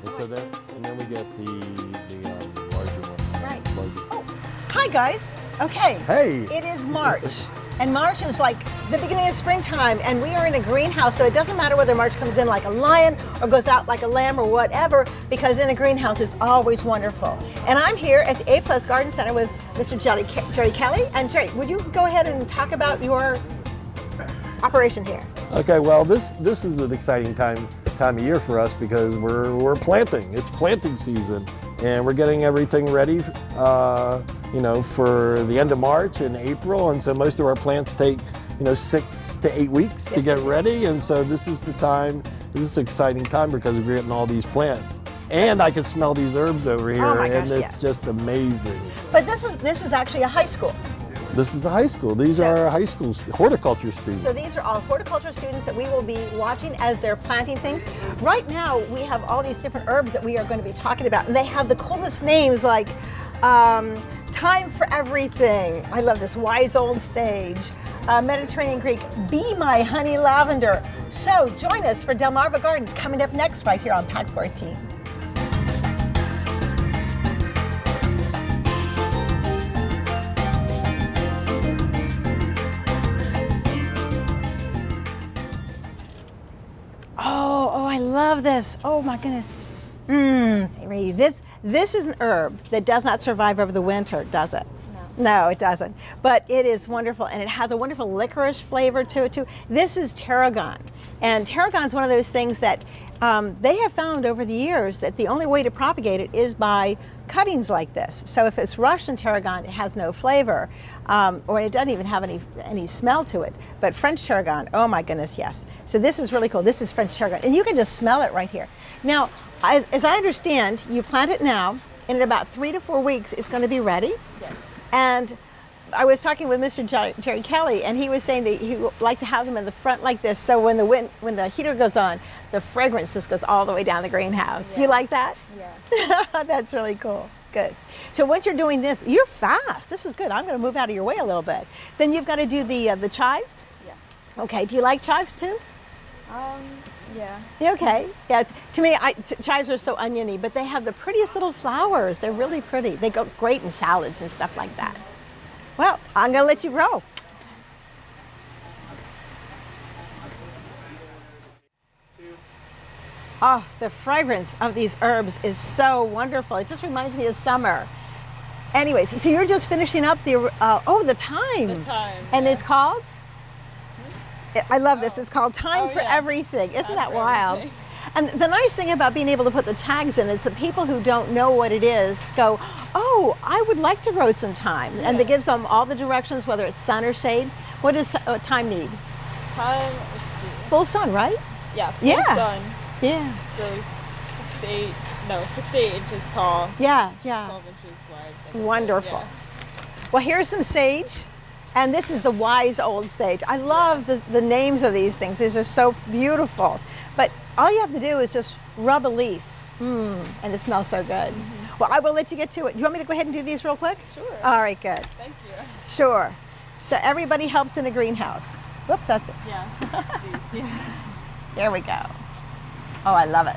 And so then we get the larger one. Right. Larger. Oh, hi guys. Okay. Hey. It is March. And March is like the beginning of springtime, and we are in a greenhouse, so it doesn't matter whether March comes in like a lion or goes out like a lamb or whatever, because in a greenhouse it's always wonderful. And I'm here at the A+ Garden Center with Mr. Jerry Kelley. And Jerry, would you go ahead and talk about your operation here? Okay, well, this is an exciting time of year for us because we're planting. It's planting season, and we're getting everything ready, for the end of March and April. And so most of our plants take, 6 to 8 weeks to get ready. And so this is the time. This is an exciting time because we're getting all these plants. And I can smell these herbs over here, oh my gosh, and it's just amazing. But this is actually a high school. This is a high school. These are high school horticulture students. So these are all horticulture students that we will be watching as they're planting things. Right now, we have all these different herbs that we are going to be talking about, and they have the coolest names like Time for Everything. I love this. Wise Old Sage. Mediterranean Creek. Be My Honey Lavender. So join us for Delmarva Gardens coming up next right here on Pack 14. Oh, I love this. Oh my goodness. This is an herb that does not survive over the winter, does it? No, it doesn't. But it is wonderful, and it has a wonderful licorice flavor to it too. This is tarragon. And tarragon is one of those things that they have found over the years that the only way to propagate it is by cuttings like this. So if it's Russian tarragon, it has no flavor, or it doesn't even have any smell to it. But French tarragon, oh my goodness, yes. So this is really cool. This is French tarragon, and you can just smell it right here. Now, as I understand, you plant it now, and in about 3 to 4 weeks, it's going to be ready. Yes. And I was talking with Mr. Jerry Kelley, and he was saying that he would like to have them in the front like this, so when the heater goes on, the fragrance just goes all the way down the greenhouse. Yeah. Do you like that? Yeah. That's really cool. Good. So once you're doing this, you're fast. This is good. I'm going to move out of your way a little bit. Then you've got to do the chives. Yeah. Okay. Do you like chives too? Yeah. Okay. Yeah. To me, chives are so oniony, but they have the prettiest little flowers. They're really pretty. They go great in salads and stuff like that. Well, I'm going to let you grow. Oh, the fragrance of these herbs is so wonderful. It just reminds me of summer. Anyways, so you're just finishing up the thyme. The thyme. And yeah. it's called? I love this. It's called Time for yeah. Everything. Isn't Time that for wild? everything. And the nice thing about being able to put the tags in is that people who don't know what it is go, oh, I would like to grow some thyme. Yeah. And it gives them all the directions, whether it's sun or shade. What does thyme need? Thyme, let's see. Full sun, right? Yeah, full Yeah. sun. Yeah. Goes 6 to 8 inches tall. Yeah. 12 inches wide. Wonderful. Yeah. Well, here's some sage. And this is the wise old sage. I love the names of these things. These are so beautiful. But all you have to do is just rub a leaf. And it smells so good. Mm-hmm. Well, I will let you get to it. Do you want me to go ahead and do these real quick? Sure. All right, good. Thank you. Sure. So everybody helps in a greenhouse. Whoops, that's it. Yeah. These, yeah. There we go. Oh, I love it.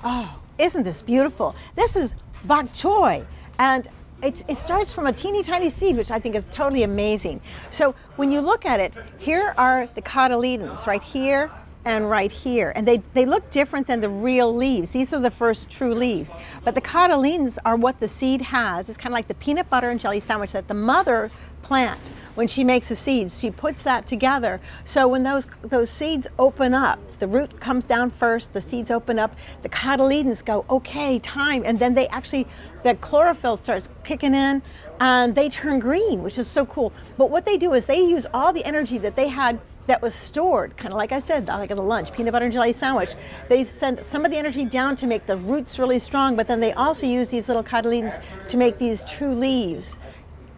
Oh, isn't this beautiful? This is bok choy. And it starts from a teeny tiny seed, which I think is totally amazing. So when you look at it, here are the cotyledons right here and right here. And they look different than the real leaves. These are the first true leaves. But the cotyledons are what the seed has. It's kind of like the peanut butter and jelly sandwich that the mother plant. When she makes the seeds, she puts that together. So when those seeds open up, the root comes down first, the seeds open up, the cotyledons go, okay, time. And then the chlorophyll starts kicking in and they turn green, which is so cool. But what they do is they use all the energy that they had that was stored, kind of like I said, like at the lunch, peanut butter and jelly sandwich. They send some of the energy down to make the roots really strong, but then they also use these little cotyledons to make these true leaves,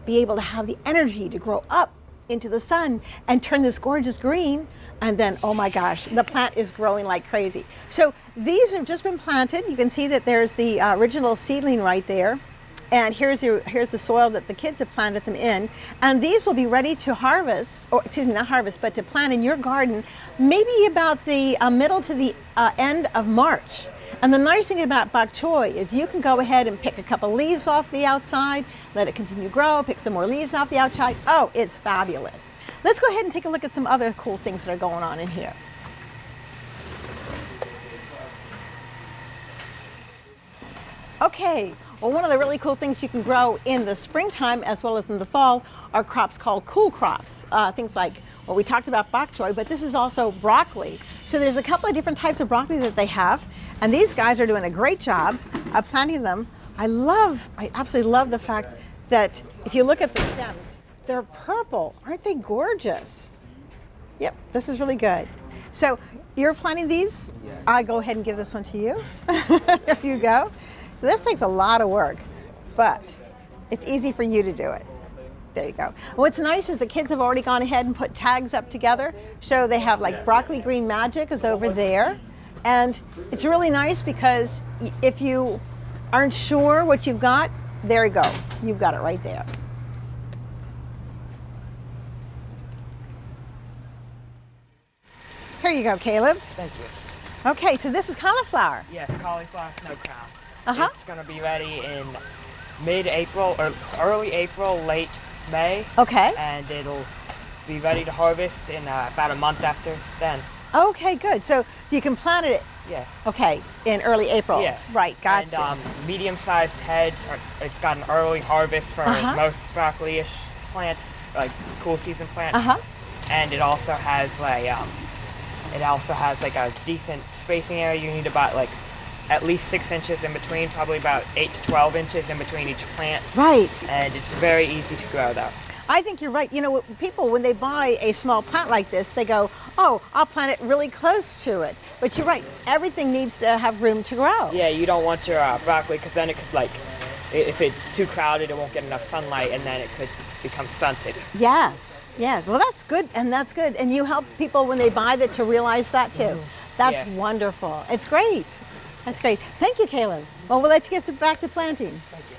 be able to have the energy to grow up into the sun and turn this gorgeous green. And then, oh my gosh, the plant is growing like crazy. So these have just been planted. You can see that there's the original seedling right there. And here's the soil that the kids have planted them in. And these will be ready to harvest, or excuse me, not harvest, but to plant in your garden, maybe about the middle to the end of March. And the nice thing about bok choy is you can go ahead and pick a couple leaves off the outside, let it continue to grow, pick some more leaves off the outside. Oh, it's fabulous. Let's go ahead and take a look at some other cool things that are going on in here. Okay, well, one of the really cool things you can grow in the springtime as well as in the fall are crops called cool crops. Things like, well, we talked about bok choy, but this is also broccoli. So there's a couple of different types of broccoli that they have, and these guys are doing a great job of planting them. I absolutely love the fact that if you look at the stems, they're purple. Aren't they gorgeous? Yep, this is really good. So you're planting these? Yes. I'll go ahead and give this one to you. Here you go. So this takes a lot of work, but it's easy for you to do it. There you go. What's nice is the kids have already gone ahead and put tags up together. So they have like broccoli green magic is over there. And it's really nice because if you aren't sure what you've got, there you go. You've got it right there. Here you go, Caleb. Thank you. Okay, so this is cauliflower. Yes, cauliflower snow crown. Uh-huh. It's going to be ready in mid-April or early April, late May. Okay. And it'll be ready to harvest in about a month after then. Okay, good. So you can plant it. Yes. Okay, in early April. Yeah. Right, gotcha. And medium-sized heads, it's got an early harvest for most broccoli-ish plants, like cool season plants. Uh-huh. And it also has like a decent spacing area. You need about like at least 6 inches in between, probably about 8 to 12 inches in between each plant. Right. And it's very easy to grow though. I think you're right. You know, people, when they buy a small plant like this, they go, oh, I'll plant it really close to it. But you're right, everything needs to have room to grow. Yeah, you don't want your broccoli, because then it could, like, if it's too crowded, it won't get enough sunlight, and then it could become stunted. Yes, yes. Well, that's good, and that's good. And you help people when they buy that to realize that too. That's wonderful. It's great. That's great. Thank you, Caleb. Well, we'll let you get back to planting. Thank you.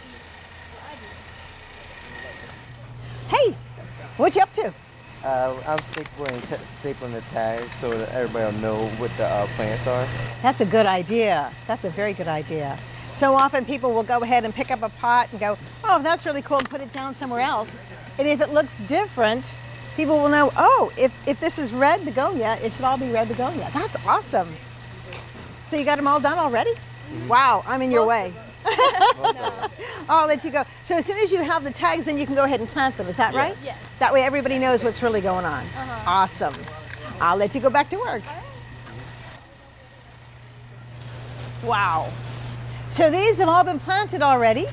Hey, what you up to? I'm stapling the tags so that everybody will know what the plants are. That's a good idea. That's a very good idea. So often people will go ahead and pick up a pot and go, oh, that's really cool, and put it down somewhere else. And if it looks different, people will know, oh, if this is red begonia, it should all be red begonia. That's awesome. So you got them all done already? Wow, I'm in your way. I'll let you go. So as soon as you have the tags, then you can go ahead and plant them. Is that right? Yes. That way everybody knows what's really going on. Awesome. I'll let you go back to work. Wow. So these have all been planted already,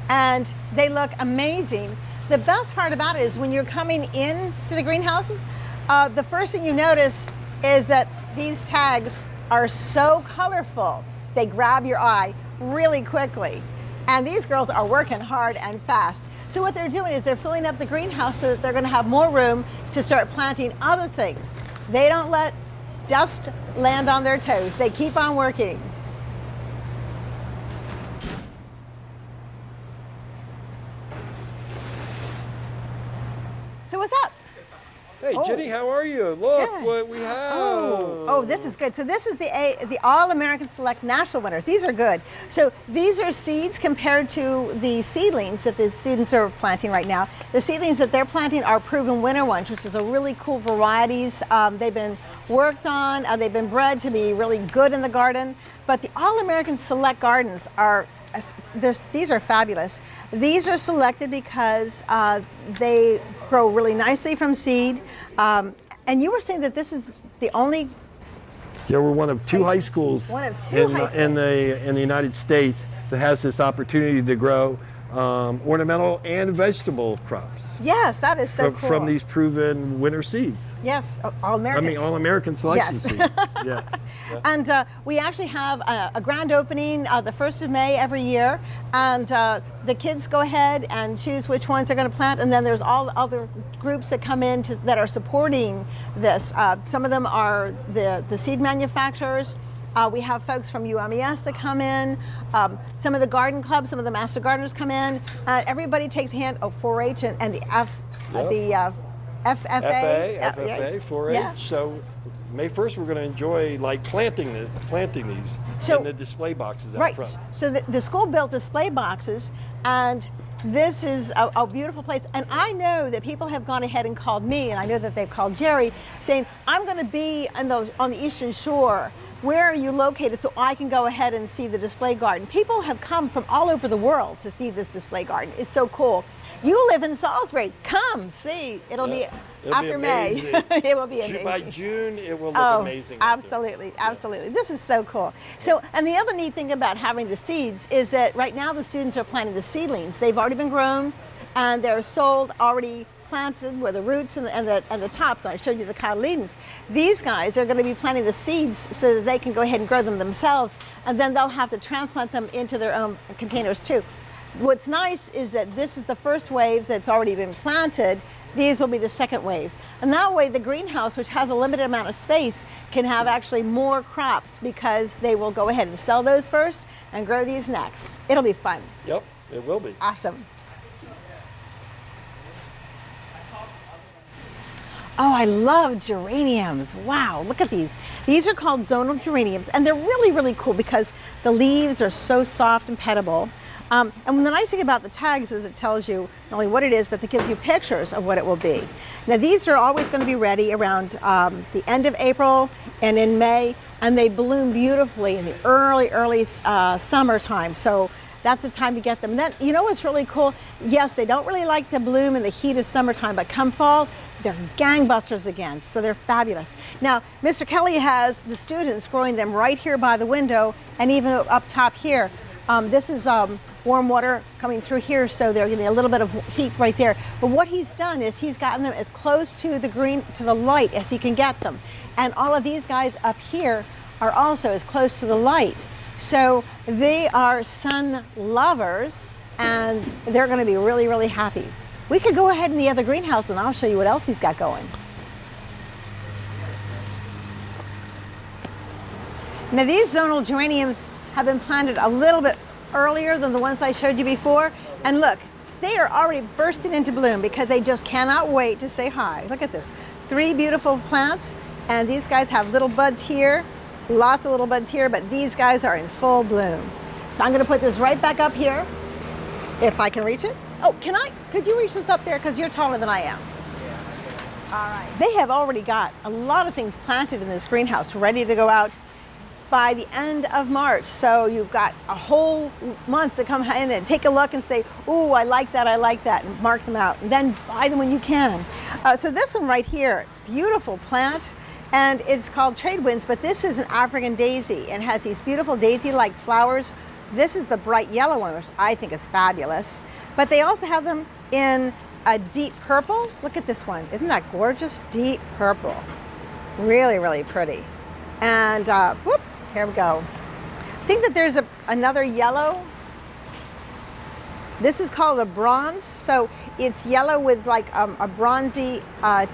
and they look amazing. The best part about it is when you're coming in to the greenhouses, the first thing you notice is that these tags are so colorful. They grab your eye really quickly. And these girls are working hard and fast. So what they're doing is they're filling up the greenhouse so that they're going to have more room to start planting other things. They don't let dust land on their toes. They keep on working. So what's up? Hey, Ginny, how are you? Look what we have. Oh, this is good. So this is the All-American Select National winners. These are good. So these are seeds compared to the seedlings that the students are planting right now. The seedlings that they're planting are proven winner ones, which is a really cool varieties. They've been worked on. They've been bred to be really good in the garden. But the All-American Select Gardens are, these are fabulous. These are selected because they grow really nicely from seed. And you were saying that this is the only... Yeah, we're one of two high schools, in the United States that has this opportunity to grow ornamental and vegetable crops. Yes, that is so cool. From these proven winter seeds. Yes, All-American. I mean, All-American selection seeds. Yeah. And we actually have a grand opening the 1st of May every year. And the kids go ahead and choose which ones they're going to plant. And then there's all the other groups that come in that are supporting this. Some of them are the seed manufacturers. We have folks from UMES that come in. Some of the garden clubs, some of the master gardeners come in. Everybody takes a hand. Oh, 4-H and the FFA. FFA, 4-H. Yeah. So May 1st, we're going to enjoy like planting these in the display boxes out front. So the school built display boxes, and this is a beautiful place. And I know that people have gone ahead and called me, and I know that they've called Jerry, saying, I'm going to be on the Eastern Shore. Where are you located so I can go ahead and see the display garden? People have come from all over the world to see this display garden. It's so cool. You live in Salisbury. Come see. It'll be after May. It will be amazing. By June, it will look amazing. Absolutely, absolutely. This is so cool. So, and the other neat thing about having the seeds is that right now the students are planting the seedlings. They've already been grown, and they're sold already planted with the roots and the tops. I showed you the cotyledons. These guys are going to be planting the seeds so that they can go ahead and grow them themselves, and then they'll have to transplant them into their own containers too. What's nice is that this is the first wave that's already been planted. These will be the second wave. And that way the greenhouse, which has a limited amount of space, can have actually more crops because they will go ahead and sell those first and grow these next. It'll be fun. Yep, it will be. Awesome. Oh, I love geraniums. Wow, look at these. These are called zonal geraniums, and they're really, really cool because the leaves are so soft and petable. And the nice thing about the tags is it tells you not only what it is, but it gives you pictures of what it will be. Now these are always going to be ready around the end of April and in May, and they bloom beautifully in the early summertime. So that's the time to get them. Then, you know what's really cool? Yes, they don't really like to bloom in the heat of summertime, but come fall, they're gangbusters again, so they're fabulous. Now, Mr. Kelley has the students growing them right here by the window and even up top here. This is warm water coming through here, so they're getting a little bit of heat right there. But what he's done is he's gotten them as close to the light as he can get them. And all of these guys up here are also as close to the light. So they are sun lovers, and they're going to be really, really happy. We could go ahead in the other greenhouse and I'll show you what else he's got going. Now these zonal geraniums have been planted a little bit earlier than the ones I showed you before. And look, they are already bursting into bloom because they just cannot wait to say hi. Look at this. 3 beautiful plants, and these guys have little buds here, lots of little buds here, but these guys are in full bloom. So I'm gonna put this right back up here, if I can reach it. Oh, could you reach this up there? Because you're taller than I am. All right. They have already got a lot of things planted in this greenhouse, ready to go out by the end of March. So you've got a whole month to come in and take a look and say, ooh, I like that, and mark them out. And then buy them when you can. So this one right here, beautiful plant, and it's called trade winds, but this is an African daisy and has these beautiful daisy-like flowers. This is the bright yellow one, which I think is fabulous. But they also have them in a deep purple. Look at this one. Isn't that gorgeous? Deep purple. Really, really pretty. And whoop, here we go. I think that there's another yellow. This is called a bronze. So it's yellow with like a bronzy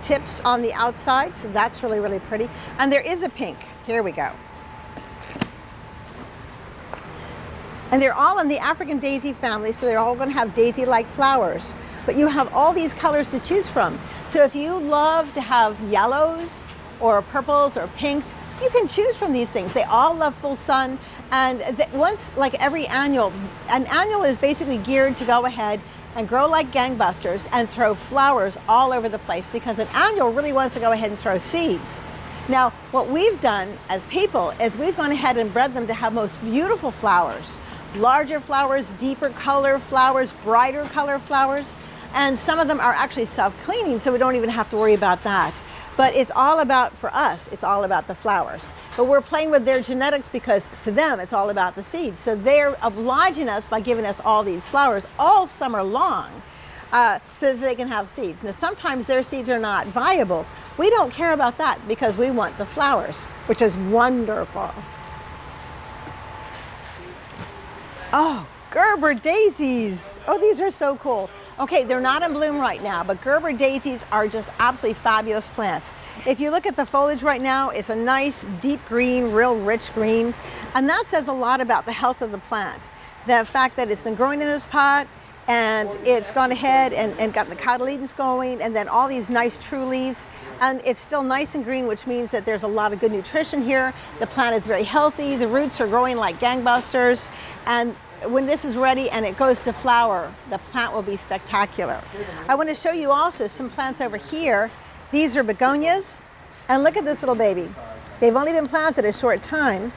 tips on the outside. So that's really, really pretty. And there is a pink. Here we go. And they're all in the African daisy family, so they're all going to have daisy-like flowers. But you have all these colors to choose from. So if you love to have yellows or purples or pinks, you can choose from these things. They all love full sun. And once, like every annual, an annual is basically geared to go ahead and grow like gangbusters and throw flowers all over the place, because an annual really wants to go ahead and throw seeds. Now, what we've done as people is we've gone ahead and bred them to have most beautiful flowers. Larger flowers, deeper color flowers, brighter color flowers, and some of them are actually self-cleaning, so we don't even have to worry about that. But it's all about, for us, it's all about the flowers. But we're playing with their genetics because to them it's all about the seeds. So they're obliging us by giving us all these flowers all summer long so that they can have seeds. Now sometimes their seeds are not viable. We don't care about that because we want the flowers, which is wonderful. Oh, Gerber daisies. Oh, these are so cool. Okay, they're not in bloom right now, but Gerber daisies are just absolutely fabulous plants. If you look at the foliage right now, it's a nice deep green, real rich green, and that says a lot about the health of the plant. The fact that it's been growing in this pot, and it's gone ahead and gotten the cotyledons going, and then all these nice true leaves, and it's still nice and green, which means that there's a lot of good nutrition here. The plant is very healthy, the roots are growing like gangbusters, and when this is ready and it goes to flower, the plant will be spectacular. I want to show you also some plants over here. These are begonias, and look at this little baby. They've only been planted a short time,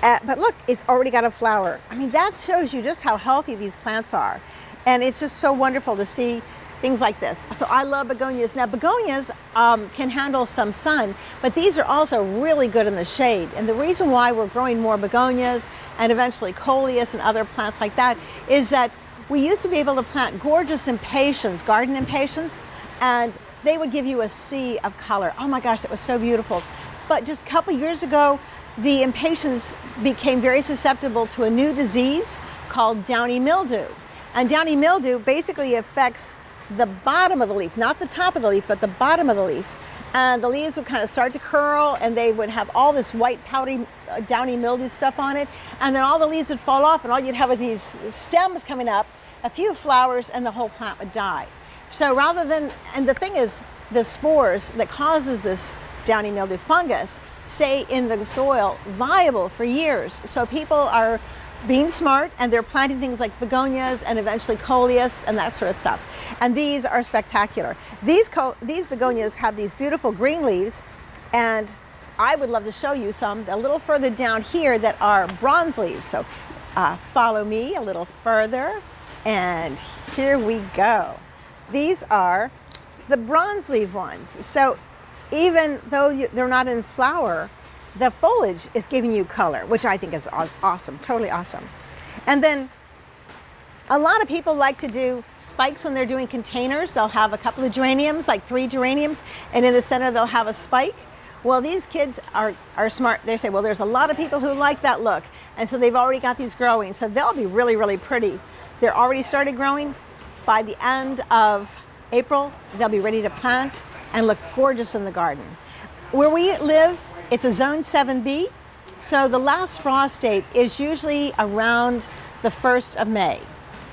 but look, it's already got a flower. I mean, that shows you just how healthy these plants are. And it's just so wonderful to see things like this. So I love begonias. Now begonias can handle some sun, but these are also really good in the shade. And the reason why we're growing more begonias and eventually coleus and other plants like that is that we used to be able to plant gorgeous impatiens, garden impatiens, and they would give you a sea of color. Oh my gosh, that was so beautiful. But just a couple years ago, the impatiens became very susceptible to a new disease called downy mildew. And downy mildew basically affects the bottom of the leaf, not the top of the leaf, but the bottom of the leaf. And the leaves would kind of start to curl, and they would have all this white, powdery, downy mildew stuff on it. And then all the leaves would fall off, and all you'd have are these stems coming up, a few flowers, and the whole plant would die. So rather than, and the thing is, the spores that causes this downy mildew fungus stay in the soil viable for years. So people are being smart, and they're planting things like begonias and eventually coleus and that sort of stuff. And these are spectacular. These begonias have these beautiful green leaves, and I would love to show you some a little further down here that are bronze leaves. So follow me a little further, and here we go. These are the bronze leaf ones. So even though they're not in flower, the foliage is giving you color, which I think is awesome, totally awesome. And then a lot of people like to do spikes when they're doing containers. They'll have a couple of geraniums, like 3 geraniums, and in the center they'll have a spike. Well, these kids are smart. They say, well, there's a lot of people who like that look, and so they've already got these growing, so they'll be really, really pretty. They're already started growing. By the end of April, they'll be ready to plant and look gorgeous in the garden. Where we live, it's a zone 7B, so the last frost date is usually around the 1st of May.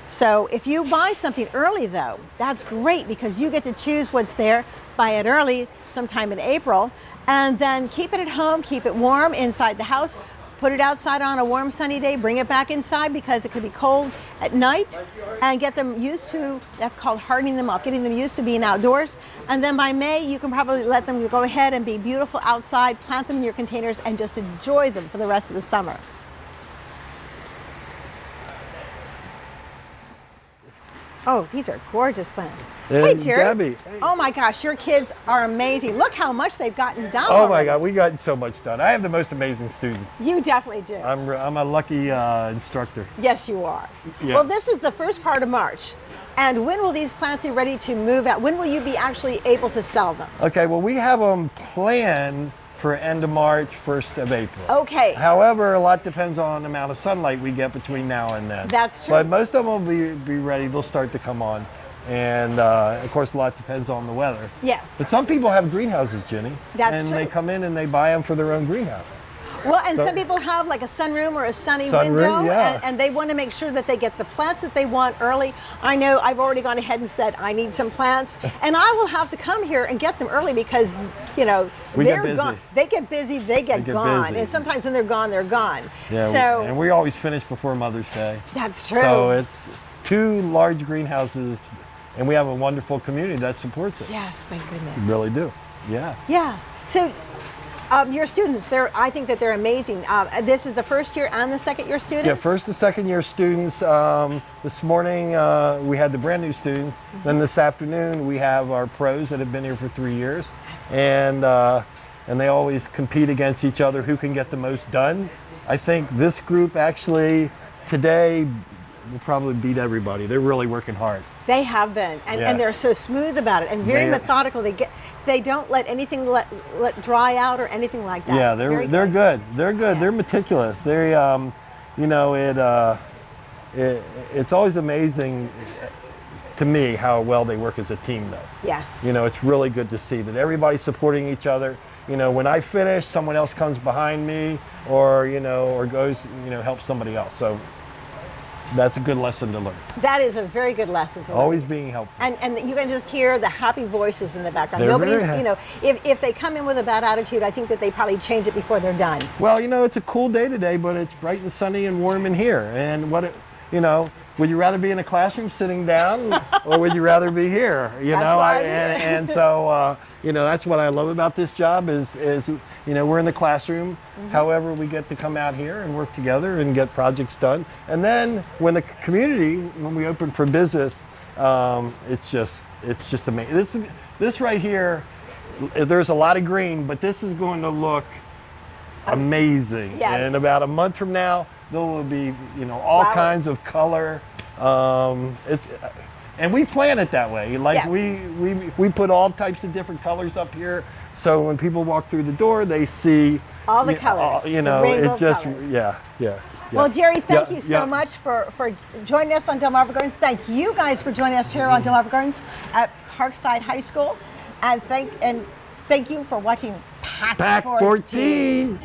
So if you buy something early though, that's great because you get to choose what's there, buy it early, sometime in April, and then keep it at home, keep it warm inside the house, put it outside on a warm sunny day, bring it back inside because it could be cold at night, and get them used to, that's called hardening them up, getting them used to being outdoors. And then by May, you can probably let them go ahead and be beautiful outside, plant them in your containers, and just enjoy them for the rest of the summer. Oh, these are gorgeous plants. Hey, Jerry. Debbie. Oh my gosh, your kids are amazing. Look how much they've gotten done. Oh my already. God, we got so much done. I have the most amazing students. You definitely do. I'm a lucky instructor. Yes, you are. Yeah. Well, this is the first part of March. And when will these plants be ready to move out? When will you be actually able to sell them? Okay, well, we have them planned for end of March, 1st of April. Okay. However, a lot depends on the amount of sunlight we get between now and then. That's true. But most of them will be ready. They'll start to come on. And of course, a lot depends on the weather. Yes. But some people have greenhouses, Ginny. That's and true. they come in and they buy them for their own greenhouse. Well, and So- some people have like a sunroom or a sunny Sunroom, window, yeah. and they want to make sure that they get the plants that they want early. I know I've already gone ahead and said I need some plants, and I will have to come here and get them early because, you know, We get they're busy. gone. They get busy, they get gone, busy. and sometimes when they're gone, they're gone. Yeah, So and we always finish before Mother's Day. that's true. So it's 2 large greenhouses, and we have a wonderful community that supports it. Yes, thank goodness. We really do. Yeah. Yeah. So your students, I think that they're amazing. This is the first year and the second year students? Yeah, first and second year students. This morning we had the brand new students. Then this afternoon we have our pros that have been here for 3 years. And they always compete against each other who can get the most done. I think this group actually today will probably beat everybody. They're really working hard. They have been, and, Yeah. and they're so smooth about it and very They- methodical. They don't let anything let dry out or anything like that. Yeah, It's they're very good. They're good. Yes. They're meticulous. They you know, it's always amazing to me how well they work as a team, though. Yes. You know, it's really good to see that everybody's supporting each other. You know, when I finish, someone else comes behind me, or or goes, helps somebody else. So that's a good lesson to learn. That is a very good lesson to learn. Always being helpful. And you can just hear the happy voices in the background. They're Nobody's, very if they come in with a bad attitude, I think that they probably change it before they're done. Well, it's a cool day today, but it's bright and sunny and warm in here. And would you rather be in a classroom sitting down, or would you rather be here? And so that's what I love about this job is we're in the classroom. Mm-hmm. However, we get to come out here and work together and get projects done. And then when we open for business, it's just amazing. This right here, there's a lot of green, but this is going to look amazing. Yeah. And about a month from now, there will be all Flowers. kinds of color. And we plan it that way. Like Yes. we put all types of different colors up here, so when people walk through the door, they see All the colors, the rainbow it just colors. yeah. Well, Jerry, thank Yeah, you so yeah. much for joining us on Delmarva Gardens. Thank you guys for joining us here on Delmarva Gardens at Parkside High School. And thank you for watching Pack 14.